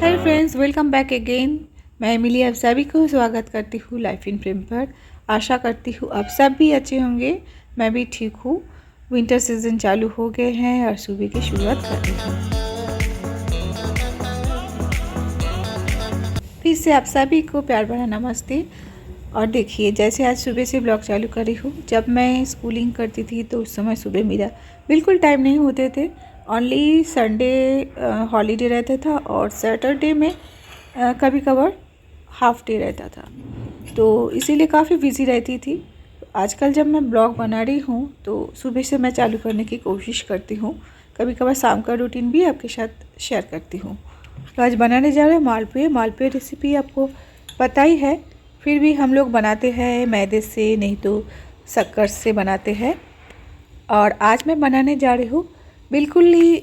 Hello friends, welcome back again. मैं मिली आप सभी को स्वागत करती हूँ लाइफ इन प्रेम पर। आशा करती हूँ आप सब भी अच्छे होंगे। मैं भी ठीक हूँ। विंटर सीजन चालू हो गए हैं और सुबह की शुरुआत कर रही हूँ। फिर से आप सभी को प्यार भरा नमस्ते। और देखिए, जैसे आज सुबह से ब्लॉग चालू करी हूँ। जब मैं स्कूलिंग करती थी तो उस समय सुबह मेरा बिल्कुल टाइम नहीं होते थे। ओनली संडे हॉलीडे रहता था और सैटरडे में कभी कभार हाफ डे रहता था, तो इसीलिए काफ़ी बिजी रहती थी। आजकल जब मैं ब्लॉग बना रही हूँ तो सुबह से मैं चालू करने की कोशिश करती हूँ। कभी कभार शाम का रूटीन भी आपके साथ शेयर करती हूँ। तो आज बनाने जा रहे हैं मालपुए रेसिपी आपको पता ही है। फिर भी हम लोग बनाते हैं मैदे से, नहीं तो शक्कर से बनाते हैं। और आज मैं बनाने जा रही हूँ बिल्कुल ही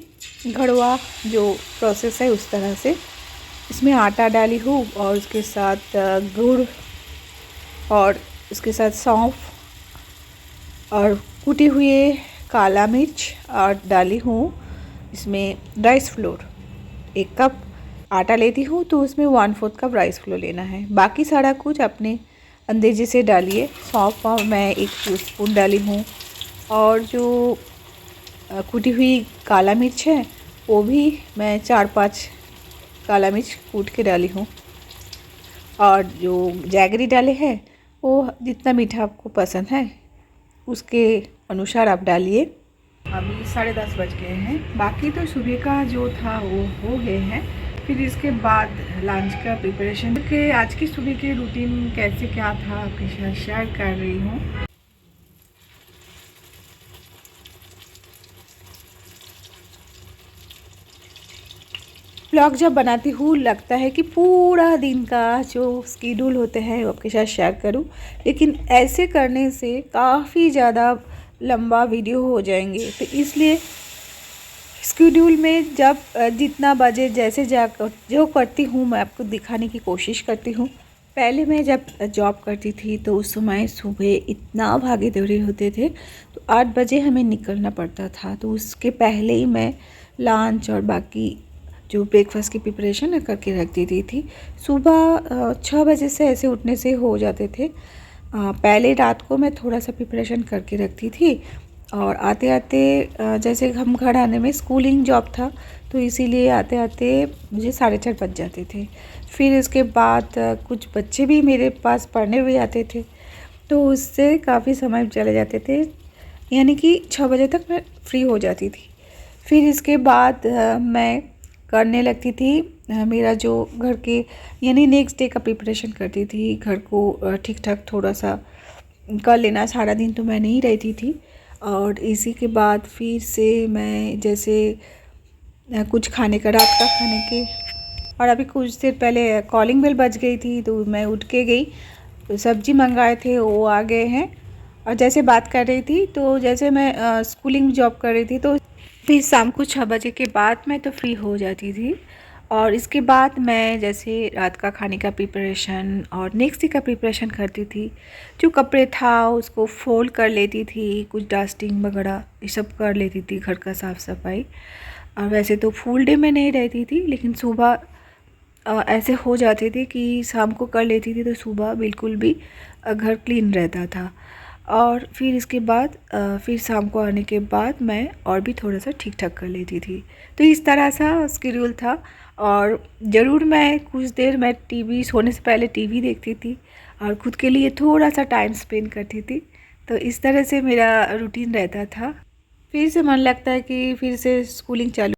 घड़वा जो प्रोसेस है उस तरह से। इसमें आटा डाली हूँ और उसके साथ गुड़ और उसके साथ सौंफ और कुटी हुए काला मिर्च और डाली हूँ इसमें राइस फ्लोर। 1 कप आटा लेती हूँ तो उसमें 1/4 कप राइस फ्लोर लेना है। बाकी सारा कुछ अपने अंदाजे से डालिए। सौंफ मैं 1 टीस्पून डाली हूँ और जो कुटी हुई काला मिर्च है वो भी मैं 4-5 काला मिर्च कूट के डाली हूँ। और जो जैगरी डाले हैं वो जितना मीठा आपको पसंद है उसके अनुसार आप डालिए। अभी 10:30 बज गए हैं। बाकी तो सुबह का जो था वो हो गए हैं। फिर इसके बाद लंच का प्रिपरेशन के आज की सुबह की रूटीन कैसे क्या था आपके साथ शेयर कर रही हूँ। ब्लॉग जब बनाती हूँ लगता है कि पूरा दिन का जो स्केड्यूल होते हैं वो आपके साथ शेयर करूँ, लेकिन ऐसे करने से काफ़ी ज़्यादा लंबा वीडियो हो जाएंगे। तो इसलिए स्केड्यूल में जब जितना बजे जैसे जो करती हूँ मैं आपको दिखाने की कोशिश करती हूँ। पहले मैं जब जॉब करती थी तो उस समय सुबह इतना भागे दौड़े होते थे, तो 8 बजे हमें निकलना पड़ता था। तो उसके पहले ही मैं लंच और बाकी जो ब्रेकफास्ट की प्रिपरेशन करके रख देती थी। सुबह 6 बजे से ऐसे उठने से हो जाते थे। पहले रात को मैं थोड़ा सा प्रिपरेशन करके रखती थी और आते आते जैसे हम घर आने में स्कूलिंग जॉब था तो इसीलिए आते आते मुझे 4:30 बज जाते थे। फिर इसके बाद कुछ बच्चे भी मेरे पास पढ़ने हुए आते थे, तो उससे काफ़ी समय चले जाते थे। यानी कि 6 बजे तक मैं फ्री हो जाती थी। फिर इसके बाद मैं करने लगती थी मेरा जो घर के यानी नेक्स्ट डे का प्रिपरेशन करती थी। घर को ठीक ठाक थोड़ा सा कर लेना, सारा दिन तो मैं नहीं रहती थी। और इसी के बाद फिर से मैं जैसे कुछ खाने का रात का खाने के, और अभी कुछ देर पहले कॉलिंग बेल बज गई थी तो मैं उठ के गई। तो सब्ज़ी मंगाए थे वो आ गए हैं। और जैसे बात कर रही थी तो जैसे मैं स्कूलिंग जॉब कर रही थी तो फिर शाम को 6 बजे के बाद मैं तो फ्री हो जाती थी। और इसके बाद मैं जैसे रात का खाने का प्रिपरेशन और नेक्स्ट डे का प्रिपरेशन करती थी। जो कपड़े था उसको फोल्ड कर लेती थी, कुछ डस्टिंग वगैरह ये सब कर लेती थी, घर का साफ़ सफाई। और वैसे तो फुल डे में नहीं रहती थी, लेकिन सुबह ऐसे हो जाती थी कि शाम को कर लेती थी तो सुबह बिल्कुल भी घर क्लीन रहता था। और फिर इसके बाद फिर शाम को आने के बाद मैं और भी थोड़ा सा ठीक ठाक कर लेती थी। तो इस तरह सा शेड्यूल था। और ज़रूर मैं कुछ देर मैं टीवी सोने से पहले टीवी देखती थी और ख़ुद के लिए थोड़ा सा टाइम स्पेंड करती थी। तो इस तरह से मेरा रूटीन रहता था। फिर से मन लगता है कि फिर से स्कूलिंग चालू